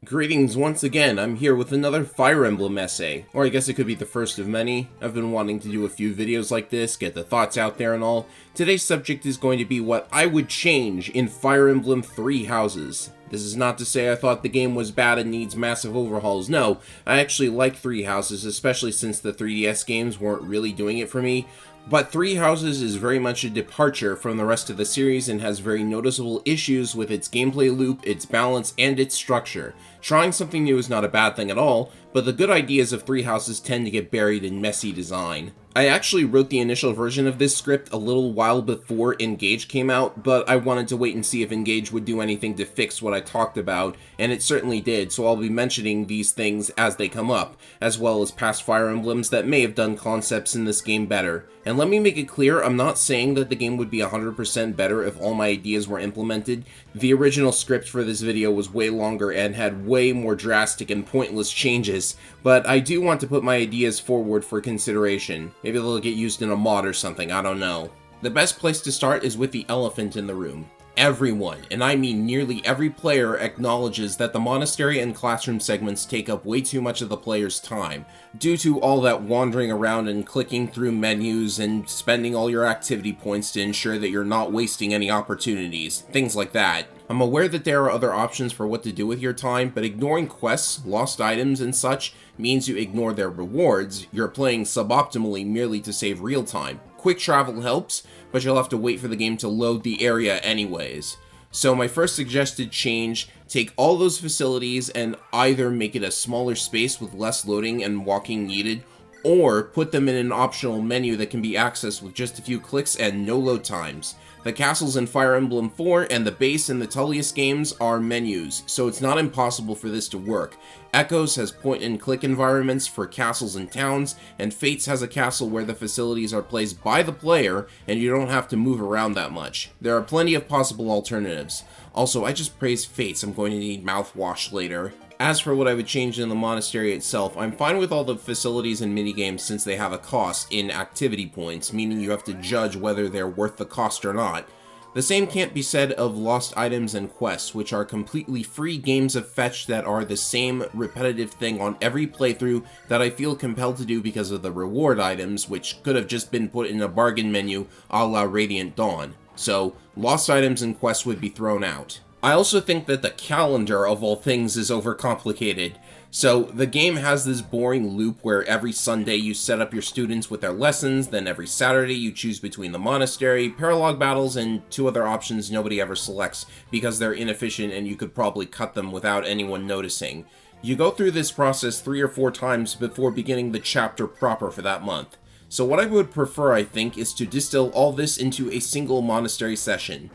Greetings once again, I'm here with another Fire Emblem essay, or I guess it could be the first of many. I've been wanting to do a few videos like this, get the thoughts out there and all. Today's subject is going to be what I would change in Fire Emblem Three Houses. This is not to say I thought the game was bad and needs massive overhauls. No, I actually like Three Houses, especially since the 3DS games weren't really doing it for me. But Three Houses is very much a departure from the rest of the series and has very noticeable issues with its gameplay loop, its balance, and its structure. Trying something new is not a bad thing at all, but the good ideas of Three Houses tend to get buried in messy design. I actually wrote the initial version of this script a little while before Engage came out, but I wanted to wait and see if Engage would do anything to fix what I talked about, and it certainly did, so I'll be mentioning these things as they come up, as well as past Fire Emblems that may have done concepts in this game better. And let me make it clear, I'm not saying that the game would be 100% better if all my ideas were implemented. The original script for this video was way longer and had way more drastic and pointless changes, but I do want to put my ideas forward for consideration. Maybe they'll get used in a mod or something, I don't know. The best place to start is with the elephant in the room. Everyone, and I mean nearly every player, acknowledges that the monastery and classroom segments take up way too much of the player's time, due to all that wandering around and clicking through menus and spending all your activity points to ensure that you're not wasting any opportunities, things like that. I'm aware that there are other options for what to do with your time, but ignoring quests, lost items, and such means you ignore their rewards. You're playing suboptimally merely to save real time. Quick travel helps, but you'll have to wait for the game to load the area anyways. So my first suggested change, take all those facilities and either make it a smaller space with less loading and walking needed, or put them in an optional menu that can be accessed with just a few clicks and no load times. The castles in Fire Emblem 4 and the base in the Tullius games are menus, so it's not impossible for this to work. Echoes has point-and-click environments for castles and towns, and Fates has a castle where the facilities are placed by the player and you don't have to move around that much. There are plenty of possible alternatives. Also, I just praised Fates, I'm going to need mouthwash later. As for what I would change in the monastery itself, I'm fine with all the facilities and minigames since they have a cost in activity points, meaning you have to judge whether they're worth the cost or not. The same can't be said of lost items and quests, which are completely free games of fetch that are the same repetitive thing on every playthrough that I feel compelled to do because of the reward items, which could have just been put in a bargain menu a la Radiant Dawn. So, lost items and quests would be thrown out. I also think that the calendar of all things is overcomplicated. So the game has this boring loop where every Sunday you set up your students with their lessons, then every Saturday you choose between the monastery, paralog battles, and two other options nobody ever selects because they're inefficient and you could probably cut them without anyone noticing. You go through this process 3 or 4 times before beginning the chapter proper for that month. So what I would prefer, I think, is to distill all this into a single monastery session.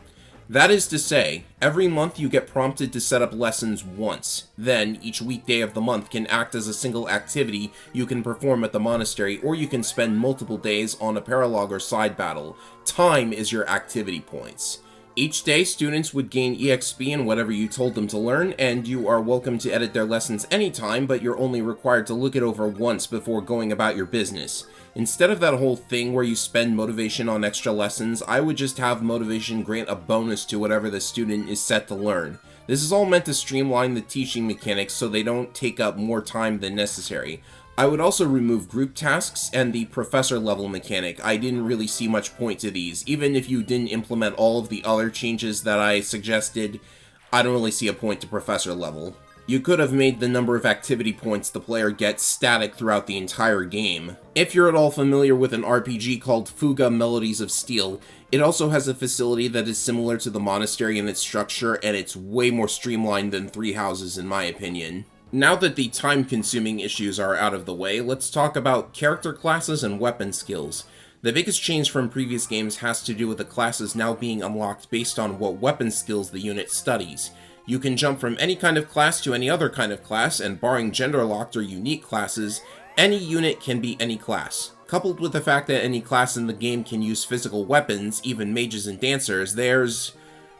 That is to say, every month you get prompted to set up lessons once. Then, each weekday of the month can act as a single activity you can perform at the monastery, or you can spend multiple days on a paralog or side battle. Time is your activity points. Each day, students would gain EXP in whatever you told them to learn, and you are welcome to edit their lessons anytime, but you're only required to look it over once before going about your business. Instead of that whole thing where you spend motivation on extra lessons, I would just have motivation grant a bonus to whatever the student is set to learn. This is all meant to streamline the teaching mechanics so they don't take up more time than necessary. I would also remove group tasks and the professor level mechanic. I didn't really see much point to these. Even if you didn't implement all of the other changes that I suggested, I don't really see a point to professor level. You could have made the number of activity points the player gets static throughout the entire game. If you're at all familiar with an RPG called Fuga Melodies of Steel, it also has a facility that is similar to the monastery in its structure, and it's way more streamlined than Three Houses in my opinion. Now that the time-consuming issues are out of the way, let's talk about character classes and weapon skills. The biggest change from previous games has to do with the classes now being unlocked based on what weapon skills the unit studies. You can jump from any kind of class to any other kind of class, and barring gender-locked or unique classes, any unit can be any class. Coupled with the fact that any class in the game can use physical weapons, even mages and dancers, there's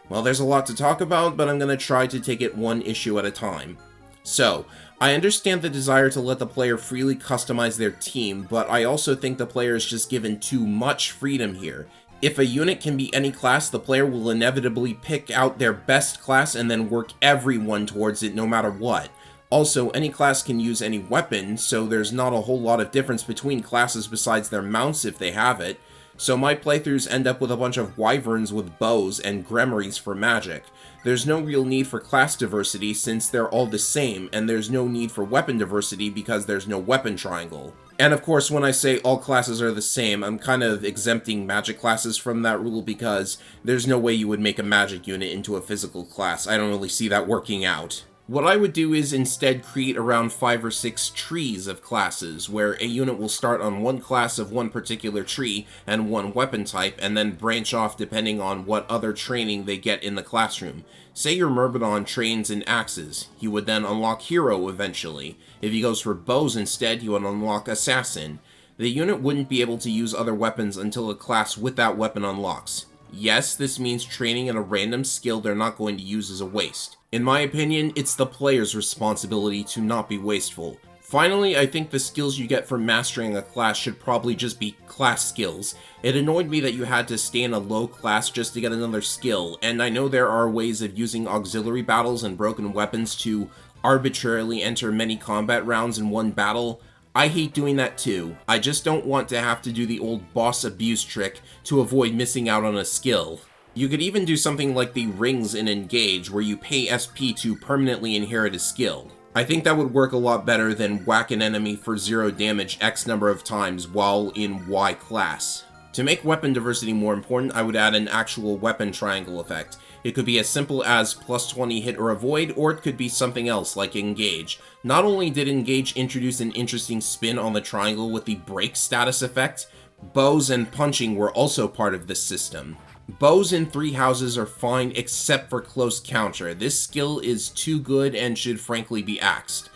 a lot to talk about, but I'm going to try to take it one issue at a time. So, I understand the desire to let the player freely customize their team, but I also think the player is just given too much freedom here. If a unit can be any class, the player will inevitably pick out their best class and then work everyone towards it no matter what. Also, any class can use any weapon, so there's not a whole lot of difference between classes besides their mounts if they have it. So my playthroughs end up with a bunch of wyverns with bows and grimoires for magic. There's no real need for class diversity since they're all the same, and there's no need for weapon diversity because there's no weapon triangle. And of course, when I say all classes are the same, I'm kind of exempting magic classes from that rule because there's no way you would make a magic unit into a physical class. I don't really see that working out. What I would do is instead create around 5 or 6 trees of classes, where a unit will start on one class of one particular tree and one weapon type, and then branch off depending on what other training they get in the classroom. Say your Myrmidon trains in axes, he would then unlock Hero eventually. If he goes for bows instead, he would unlock Assassin. The unit wouldn't be able to use other weapons until a class with that weapon unlocks. Yes, this means training in a random skill they're not going to use is a waste. In my opinion, it's the player's responsibility to not be wasteful. Finally, I think the skills you get from mastering a class should probably just be class skills. It annoyed me that you had to stay in a low class just to get another skill, and I know there are ways of using auxiliary battles and broken weapons to arbitrarily enter many combat rounds in one battle. I hate doing that too. I just don't want to have to do the old boss abuse trick to avoid missing out on a skill. You could even do something like the rings in Engage, where you pay SP to permanently inherit a skill. I think that would work a lot better than whack an enemy for 0 damage X number of times while in Y class. To make weapon diversity more important, I would add an actual weapon triangle effect. It could be as simple as +20 hit or avoid, or it could be something else like Engage. Not only did Engage introduce an interesting spin on the triangle with the break status effect, bows and punching were also part of this system. Bows in Three Houses are fine except for close counter. This skill is too good and should frankly be axed.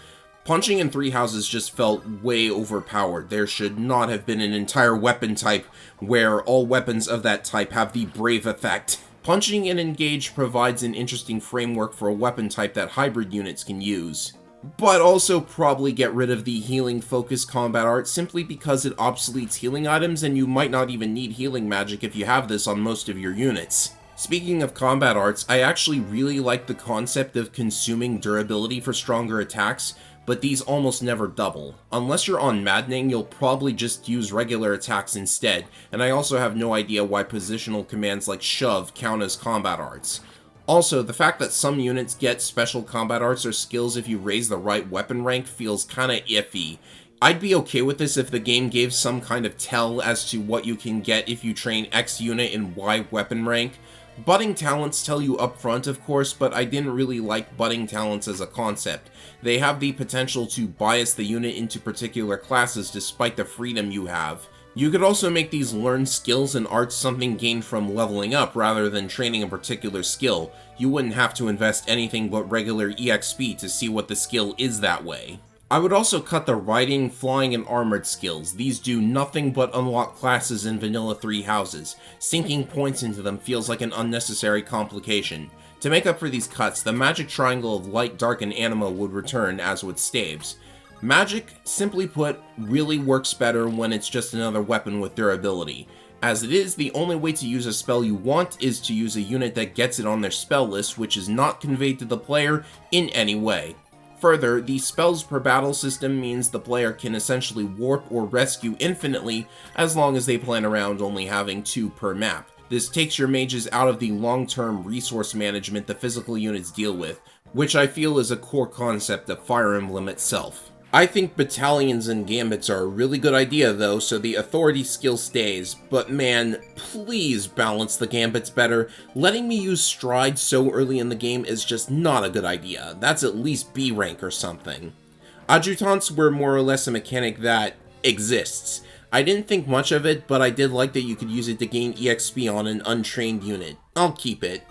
Punching in Three Houses just felt way overpowered. There should not have been an entire weapon type where all weapons of that type have the Brave effect. Punching in Engage provides an interesting framework for a weapon type that hybrid units can use. But also probably get rid of the healing focused combat art simply because it obsoletes healing items and you might not even need healing magic if you have this on most of your units. Speaking of combat arts, I actually really like the concept of consuming durability for stronger attacks, but these almost never double. Unless you're on Maddening, you'll probably just use regular attacks instead, and I also have no idea why positional commands like Shove count as combat arts. Also, the fact that some units get special combat arts or skills if you raise the right weapon rank feels kinda iffy. I'd be okay with this if the game gave some kind of tell as to what you can get if you train X unit in Y weapon rank. Budding talents tell you up front, of course, but I didn't really like budding talents as a concept. They have the potential to bias the unit into particular classes despite the freedom you have. You could also make these learned skills and arts something gained from leveling up rather than training a particular skill. You wouldn't have to invest anything but regular EXP to see what the skill is that way. I would also cut the riding, flying, and armored skills. These do nothing but unlock classes in vanilla Three Houses. Sinking points into them feels like an unnecessary complication. To make up for these cuts, the magic triangle of light, dark, and anima would return, as would staves. Magic, simply put, really works better when it's just another weapon with durability. As it is, the only way to use a spell you want is to use a unit that gets it on their spell list, which is not conveyed to the player in any way. Further, the spells per battle system means the player can essentially warp or rescue infinitely as long as they plan around only having 2 per map. This takes your mages out of the long-term resource management the physical units deal with, which I feel is a core concept of Fire Emblem itself. I think battalions and gambits are a really good idea though, so the authority skill stays, but man, please balance the gambits better. Letting me use stride so early in the game is just not a good idea. That's at least B rank or something. Adjutants were more or less a mechanic that exists. I didn't think much of it, but I did like that you could use it to gain EXP on an untrained unit. I'll keep it.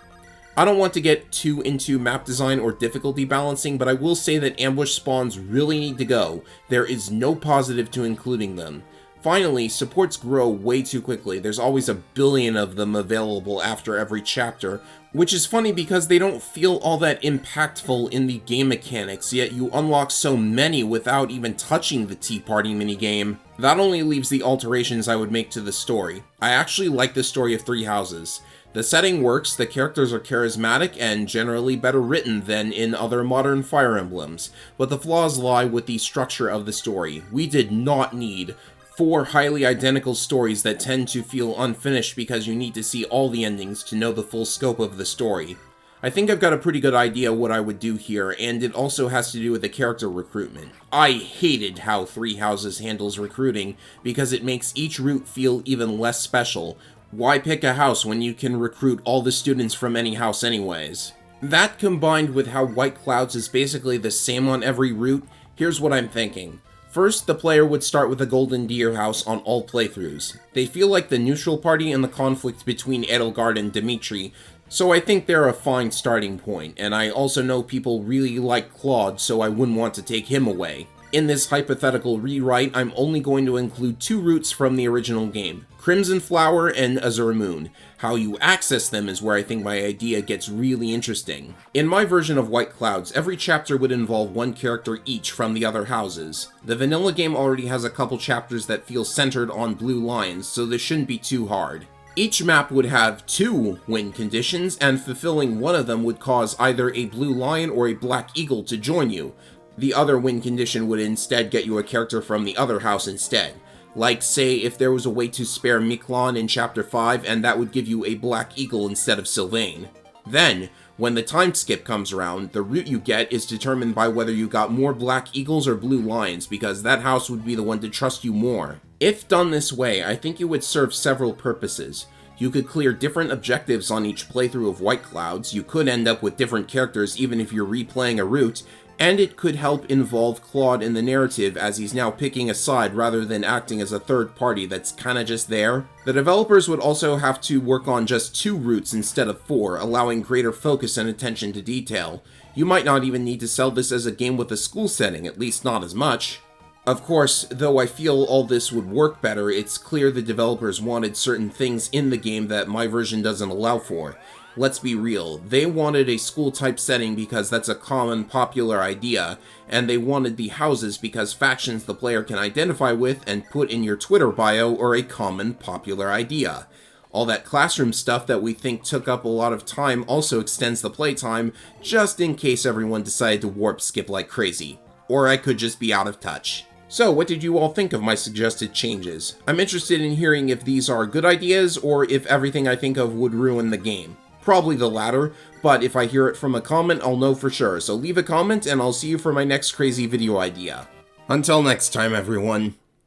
I don't want to get too into map design or difficulty balancing, but I will say that ambush spawns really need to go. There is no positive to including them. Finally, supports grow way too quickly. There's always a billion of them available after every chapter, which is funny because they don't feel all that impactful in the game mechanics, yet you unlock so many without even touching the Tea Party minigame. That only leaves the alterations I would make to the story. I actually like the story of Three Houses. The setting works, the characters are charismatic and generally better written than in other modern Fire Emblems, but the flaws lie with the structure of the story. We did not need 4 highly identical stories that tend to feel unfinished because you need to see all the endings to know the full scope of the story. I think I've got a pretty good idea what I would do here, and it also has to do with the character recruitment. I hated how Three Houses handles recruiting because it makes each route feel even less special. Why pick a house when you can recruit all the students from any house anyways? That combined with how White Clouds is basically the same on every route, here's what I'm thinking. First, the player would start with a Golden Deer house on all playthroughs. They feel like the neutral party in the conflict between Edelgard and Dimitri, so I think they're a fine starting point, and I also know people really like Claude, so I wouldn't want to take him away. In this hypothetical rewrite, I'm only going to include 2 routes from the original game, Crimson Flower and Azure Moon. How you access them is where I think my idea gets really interesting. In my version of White Clouds, every chapter would involve 1 character each from the other houses. The vanilla game already has a couple chapters that feel centered on blue lions, so this shouldn't be too hard. Each map would have 2 win conditions, and fulfilling one of them would cause either a blue lion or a black eagle to join you. The other win condition would instead get you a character from the other house instead. Like, say, if there was a way to spare Miklon in Chapter 5, and that would give you a black eagle instead of Sylvain. Then, when the time skip comes around, the route you get is determined by whether you got more black eagles or blue lions, because that house would be the one to trust you more. If done this way, I think it would serve several purposes. You could clear different objectives on each playthrough of White Clouds, you could end up with different characters even if you're replaying a route, and it could help involve Claude in the narrative as he's now picking a side rather than acting as a third party that's kinda just there. The developers would also have to work on just 2 routes instead of 4, allowing greater focus and attention to detail. You might not even need to sell this as a game with a school setting, at least not as much. Of course, though I feel all this would work better, it's clear the developers wanted certain things in the game that my version doesn't allow for. Let's be real, they wanted a school-type setting because that's a common, popular idea, and they wanted the houses because factions the player can identify with and put in your Twitter bio are a common, popular idea. All that classroom stuff that we think took up a lot of time also extends the playtime, just in case everyone decided to warp skip like crazy. Or I could just be out of touch. So, what did you all think of my suggested changes? I'm interested in hearing if these are good ideas, or if everything I think of would ruin the game. Probably the latter, but if I hear it from a comment, I'll know for sure, so leave a comment and I'll see you for my next crazy video idea. Until next time, everyone.